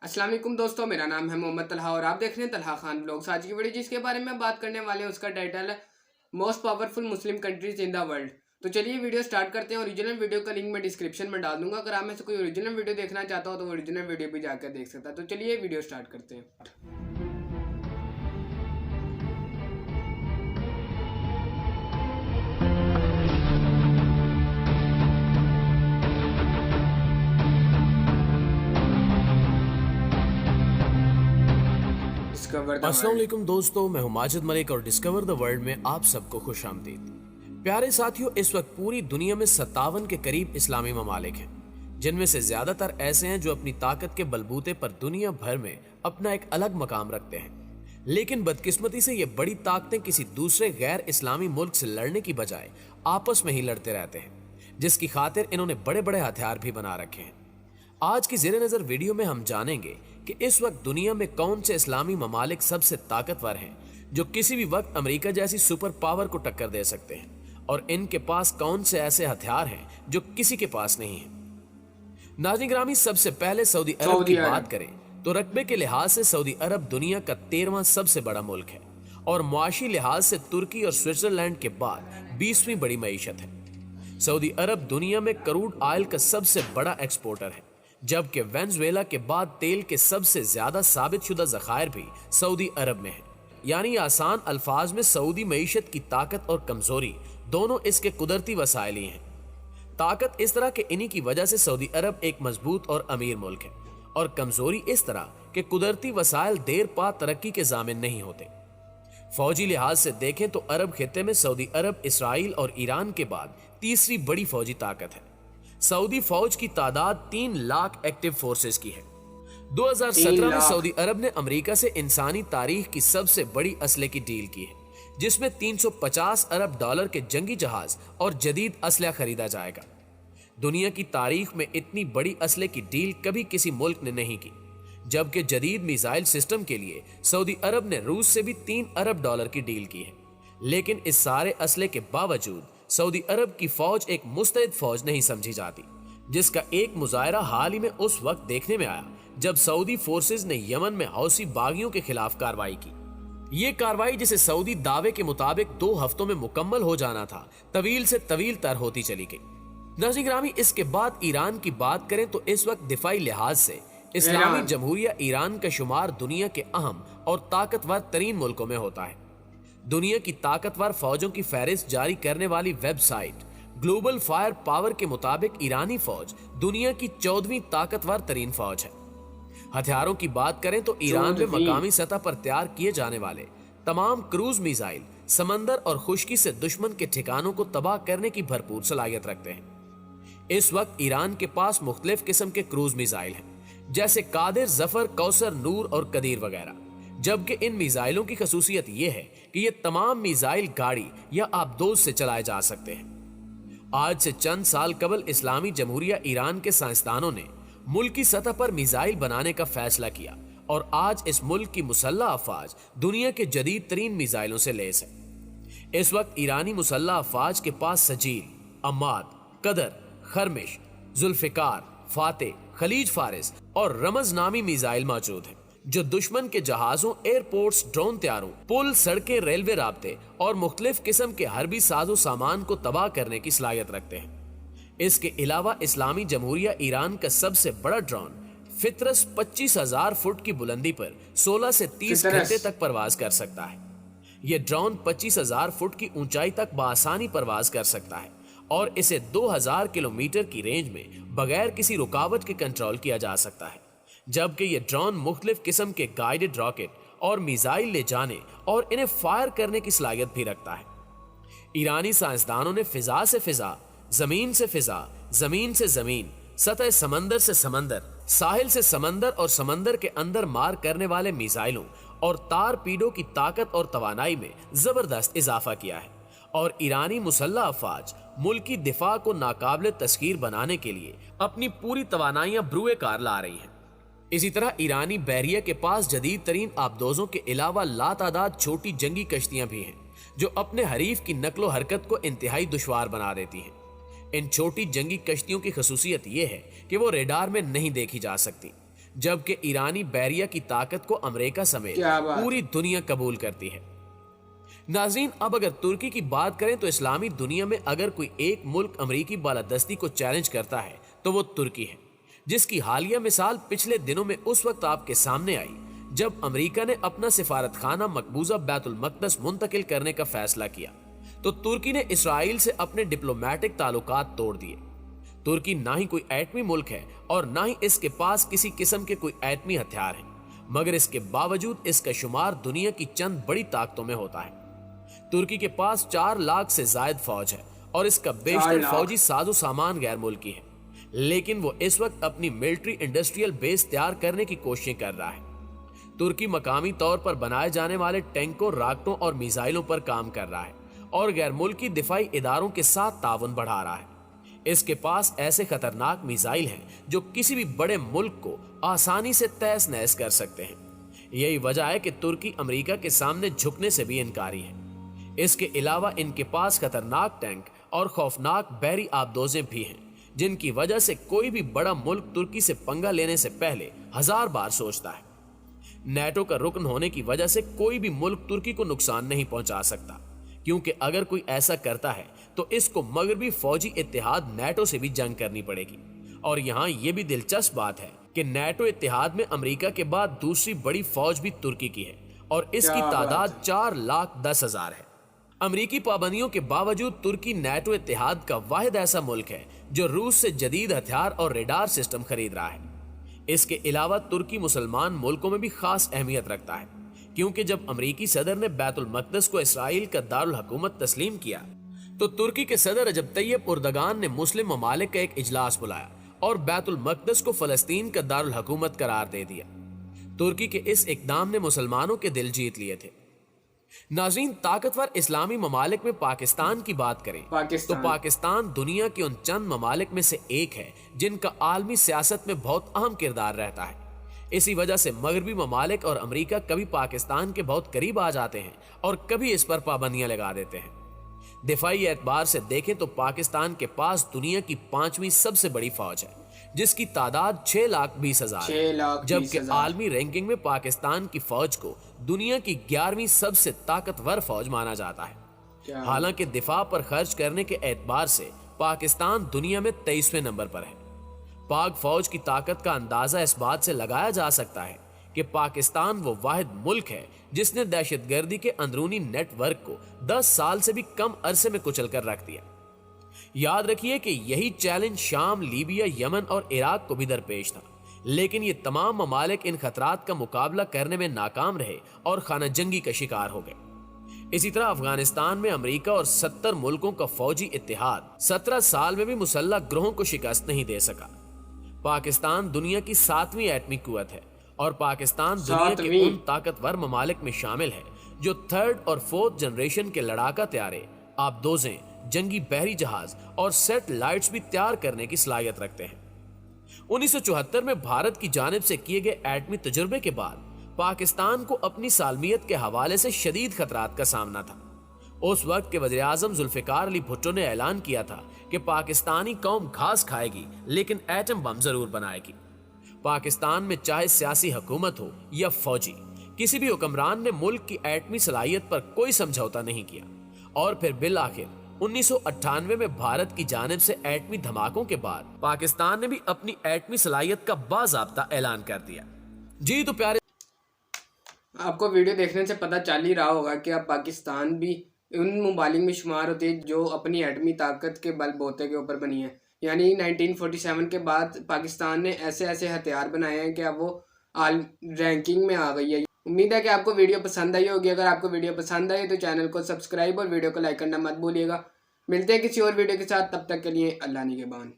अस्सलाम वालेकुम दोस्तों, मेरा नाम है मोहम्मद तलहा और आप देख रहे हैं तलहा खान ब्लॉग्स। आज की वीडियो जिसके बारे में बात करने वाले हैं उसका टाइटल है most powerful Muslim countries in the world. तो चलिए वीडियो स्टार्ट करते हैं। ओरिजिनल वीडियो का लिंक मैं डिस्क्रिप्शन में डाल दूंगा। अगर आप में से कोई ओरिजिनल वीडियो देखना चाहता हो तो ओरिजिनल वीडियो भी जाकर देख सकता है। तो चलिए वीडियो स्टार्ट करते हैं। अस्सलाम वालेकुम दोस्तों, मैं हूं माजिद मलिक और डिस्कवर द वर्ल्ड में आप सबको खुश आमदीद। प्यारे साथियों, इस वक्त पूरी दुनिया में 57 के करीब इस्लामी ममालिक हैं, जिनमें से ज्यादातर ऐसे हैं जो अपनी ताकत के बलबूते पर दुनिया भर में अपना एक अलग मकाम रखते हैं। लेकिन बदकिस्मती से ये बड़ी ताकतें किसी दूसरे गैर इस्लामी मुल्क से लड़ने की बजाय आपस में ही लड़ते रहते हैं, जिसकी खातिर इन्होंने बड़े बड़े हथियार भी बना रखे हैं। आज की ज़ेरे नज़र वीडियो में हम जानेंगे कि इस वक्त दुनिया में कौन से इस्लामी ममालिक सबसे ताकतवर हैं, जो किसी भी वक्त अमेरिका जैसी सुपर पावर को टक्कर दे सकते हैं, और इनके पास कौन से ऐसे हथियार हैं जो किसी के पास नहीं है। नाज़रीन ग्रामी, सबसे पहले सऊदी अरब की बात करें तो रकबे के लिहाज से सऊदी अरब दुनिया का 13वां सबसे बड़ा मुल्क है और मुआशी लिहाज से तुर्की और स्विट्जरलैंड के बाद 20वीं बड़ी मईशत है। सऊदी अरब दुनिया में क्रूड ऑयल का सबसे बड़ा एक्सपोर्टर है, जबकि वेनेजुएला के बाद तेल के सबसे ज्यादा साबित शुदा ज़खायर भी सऊदी अरब में है। यानी आसान अल्फाज में सऊदी मईशत की ताकत और कमजोरी दोनों इसके कुदरती वसाइल ही हैं। ताकत इस तरह के इन्हीं की वजह से सऊदी अरब एक मजबूत और अमीर मुल्क है, और कमजोरी इस तरह के कुदरती वसाइल देर पा तरक्की के जामिन नहीं होते। फौजी लिहाज से देखें तो अरब खित्ते में सऊदी अरब, इसराइल और ईरान के बाद तीसरी बड़ी फौजी ताकत है। सऊदी फौज की तादाद 3 लाख एक्टिव फोर्सेस की है। 2017 में सऊदी अरब ने अमेरिका से इंसानी तारीख की सबसे बड़ी असले की डील की है, जिसमें 350 अरब डॉलर के जंगी जहाज और जदीद असलहा खरीदा जाएगा। दुनिया की तारीख में इतनी बड़ी असले की डील कभी किसी मुल्क ने नहीं की, जबकि जदीद मिसाइल सिस्टम के लिए सऊदी अरब ने रूस से भी 3 अरब डॉलर की डील की है। लेकिन इस सारे असले के बावजूद सऊदी अरब की फौज एक मुस्तैद फौज नहीं समझी जाती, जिसका एक मुजाहरा हाल ही में उस वक्त देखने में आया जब सऊदी फोर्सेस ने यमन में हौसी बागियों के खिलाफ कार्रवाई की। ये कार्रवाई, जिसे सऊदी दावे के मुताबिक 2 हफ्तों में मुकम्मल हो जाना था, तवील से तवील तर होती चली गई। नाज़रीन ग्रामी, इसके बाद ईरान की बात करें तो इस वक्त दिफाई लिहाज से इस्लामी जमहूरिया ईरान का शुमार दुनिया के अहम और ताकतवर तरीन मुल्कों में होता है। दुनिया की ताकतवर फौजों की फहरिस्त जारी करने वाली वेबसाइट ग्लोबल फायर पावर के मुताबिक ईरानी फौज दुनिया की 14वीं ताकतवर तरीन फौज है। हथियारों की बात करें तो ईरान में मकामी सतह पर तैयार किए जाने वाले तमाम क्रूज मिसाइल समंदर और खुश्की से दुश्मन के ठिकानों को तबाह करने की भरपूर सलाहियत रखते हैं। इस वक्त ईरान के पास मुख्तलिफ किस्म के क्रूज मिसाइल हैं, जैसे कादिर, जफर, कौसर, नूर और कदीर वगैरह, जबकि इन मिसाइलों की खसूसियत यह है कि ये तमाम मिसाइल गाड़ी या आबदोज से चलाए जा सकते हैं। आज से चंद साल कबल इस्लामी जमहूरिया ईरान के साइंसदानों ने मुल्क की सतह पर मिसाइल बनाने का फैसला किया, और आज इस मुल्क की मुसल्लह अफवाज दुनिया के जदीद तरीन मिसाइलों से लैस है। इस वक्त ईरानी मुसल्लह अफवाज के पास सजील, अम्माद, कदर, खरमिश, जुल्फिकार, फाते, खलीज फारिस और रमज नामी मिसाइल मौजूद हैं, जो दुश्मन के जहाजों, एयरपोर्ट्स, ड्रोन तैयारों, पुल, सड़कें, रेलवे राब्ते और मुख्तलिफ किस्म के हरबी साजो सामान को तबाह करने की सलाहियत रखते हैं। इसके अलावा इस्लामी जमहूरिया ईरान का सबसे बड़ा ड्रोन फितरस 25,000 फुट की बुलंदी पर 16 से 30 घंटे तक परवाज कर सकता है। यह ड्रोन 25,000 फुट की ऊंचाई तक बआसानी परवाज कर सकता है, और इसे 2000 किलोमीटर की रेंज में बगैर किसी रुकावट के कंट्रोल किया जा सकता है। जबकि ये ड्रोन मुख्तलिफ किस्म के गाइडेड रॉकेट और मिसाइल ले जाने और इन्हें फायर करने की सलाहियत भी रखता है। ईरानी साइंसदानों ने फिजा से फिजा, जमीन से फिजा, जमीन से जमीन, सतह समंदर से समंदर, साहिल से समंदर और समंदर के अंदर मार करने वाले मिसाइलों और तारपीडों की ताकत और तवानाई में जबरदस्त इजाफा किया है, और ईरानी मुसल्लह अफवाज मुल्की दिफा को नाकाबिल तस्खीर बनाने के लिए अपनी पूरी तवानाइयां ब्रुए कार ला रही हैं। इसी तरह ईरानी बहरिया के पास जदीद तरीन आबदोजों के अलावा लातादाद छोटी जंगी कश्तियां भी हैं, जो अपने हरीफ की नकलो हरकत को इंतहाई दुश्वार बना देती हैं। इन छोटी जंगी कश्तियों की खसूसियत यह है कि वो रेडार में नहीं देखी जा सकती, जबकि ईरानी बैरिया की ताकत को अमेरिका समेत क्या बात पूरी दुनिया कबूल करती है। नाज़रीन, अब अगर तुर्की की बात करें तो इस्लामी दुनिया में अगर कोई एक मुल्क अमेरिकी बालादस्ती को चैलेंज करता है तो वो तुर्की है, जिसकी हालिया मिसाल पिछले दिनों में उस वक्त आपके सामने आई जब अमेरिका ने अपना सिफारत खाना मकबूजा बैतुल मक़दस मुंतकिल करने का फैसला किया तो तुर्की ने इसराइल से अपने डिप्लोमेटिक ताल्लुकात तोड़ दिए। तुर्की ना ही कोई एटमी मुल्क है और ना ही इसके पास किसी किस्म के कोई एटमी हथियार हैं, मगर इसके बावजूद इसका शुमार दुनिया की चंद बड़ी ताकतों में होता है। तुर्की के पास 4 लाख से जायद फौज है और इसका बेशतर फौजी साजो सामान गैर मुल्की है, लेकिन वो इस वक्त अपनी मिलिट्री इंडस्ट्रियल बेस तैयार करने की कोशिशें कर रहा है। तुर्की मकामी तौर पर बनाए जाने वाले टैंकों, राकेटों और मिसाइलों पर काम कर रहा है और गैर मुल्की दिफाई इदारों के साथ ताउन बढ़ा रहा है। इसके पास ऐसे खतरनाक मिसाइल हैं जो किसी भी बड़े मुल्क को आसानी से तहस नहस कर सकते हैं। यही वजह है कि तुर्की अमेरिका के सामने झुकने से भी इनकारी है। इसके अलावा इनके पास खतरनाक टैंक और खौफनाक बहरी आबदोजें भी हैं, जिनकी वजह से कोई भी बड़ा मुल्क तुर्की से पंगा लेने से पहले 1000 बार सोचता है। नेटो का रुकन होने की वजह से कोई भी मुल्क तुर्की को नुकसान नहीं पहुंचा सकता, क्योंकि अगर कोई ऐसा करता है तो इसको मगरबी फौजी इत्तेहाद नेटो से भी जंग करनी पड़ेगी। और यहाँ ये भी दिलचस्प बात है कि नेटो इत्तेहाद में अमेरिका के बाद दूसरी बड़ी फौज भी तुर्की की है और इसकी तादाद 4,10,000 है। अमेरिकी पाबंदियों के बावजूद तुर्की नेटो इत्तेहाद का वाहिद ऐसा मुल्क है जो रूस से जदीद हथियार और रेडार सिस्टम खरीद रहा है। इसके अलावा तुर्की मुसलमान मुल्कों में भी खास अहमियत रखता है, क्योंकि जब अमेरिकी सदर ने बैतुल मक़दस को इसराइल का दारुल हुकूमत तस्लीम किया तो तुर्की के सदर रजब तैयब उर्दगान ने मुस्लिम ममालिक का एक इजलास बुलाया और बैतुल मक़दस को फलस्तीन का दारुल हुकूमत करार दे दिया। तुर्की के इस इक़दाम ने मुसलमानों के दिल जीत लिए थे। नाज़रीन, ताकतवर इस्लामी ममालिक में पाकिस्तान की बात करें तो पाकिस्तान दुनिया के उन चंद ममालिक में से एक है जिनका आलमी सियासत में बहुत अहम किरदार रहता है। इसी वजह से मगरबी ममालिक और अमेरिका कभी पाकिस्तान के बहुत करीब आ जाते हैं और कभी इस पर पाबंदियां लगा देते हैं। दिफाई एतबार से देखें तो पाकिस्तान के पास दुनिया की 5वीं सबसे बड़ी फौज है, जिसकी तादाद 6,20,000 है, जबकि आलमी रैंकिंग में पाकिस्तान की फौज को दुनिया की 11वीं सबसे ताकतवर फौज माना जाता है। हालांकि दिफा पर खर्च करने के एतबार से पाकिस्तान दुनिया में 23वें नंबर पर है। पाक फौज की ताकत का अंदाजा इस बात से लगाया जा सकता है कि पाकिस्तान वो वाहिद मुल्क है जिसने दहशतगर्दी के अंदरूनी नेटवर्क को 10 साल से भी कम अरसे में कुचल कर रख दिया। याद रखिए कि यही चैलेंज शाम, लीबिया, यमन और इराक को भी दरपेश था, लेकिन ये तमाम ममालिक इन खतरात का मुकाबला करने में नाकाम रहे और खाना जंगी का शिकार हो गए। इसी तरह अफगानिस्तान में अमेरिका और 70 मुल्कों का फौजी इत्तेहाद 17 साल में भी मुसल्लह ग्रोहों को शिकस्त नहीं दे सका। पाकिस्तान दुनिया की 7वीं एटमी कुव्वत है और पाकिस्तान दुनिया के उन ताकतवर ममालिक में शामिल है जो 3rd और 4th जनरेशन के लड़ाका तैयारे, आबदोजें, जंगी बहरी जहाज और सैटेलाइट्स भी तैयार करने की सलाहियत रखते हैं। 1974 में भारत की जानिब से किए गए एटमी तजुर्बे के बाद पाकिस्तान को अपनी सालमियत के हवाले से शदीद खतरात का सामना था। उस वक्त के वज़ीर आज़म जुल्फ़िकार अली भुट्टो ने ऐलान किया था कि पाकिस्तानी कौम घास खाएगी लेकिन एटम बम जरूर बनाएगी। पाकिस्तान में चाहे सियासी हुकूमत हो या फौजी, किसी भी हुक्मरान ने मुल्क की एटमी सलाहियत पर कोई समझौता नहीं किया और फिर बिल आखिर 1998 में भारत की जानिब से एटमी धमाकों के बाद पाकिस्तान ने भी अपनी एटमी सलाहियत का बाज़ाब्ता ऐलान कर दिया। जी तो प्यारे, आपको वीडियो देखने से पता चल ही रहा होगा कि अब पाकिस्तान भी उन ममालिक में शुमार होती है जो अपनी एटमी ताकत के बलबूते के ऊपर बनी है। यानी 1947 के बाद पाकिस्तान ने ऐसे ऐसे हथियार बनाए हैं कि अब वो रैंकिंग में आ गई है। उम्मीद है कि आपको वीडियो पसंद आई होगी। अगर आपको वीडियो पसंद आई तो चैनल को सब्सक्राइब और वीडियो को लाइक करना मत भूलिएगा। मिलते हैं किसी और वीडियो के साथ, तब तक के लिए अल्लाह निगहबान।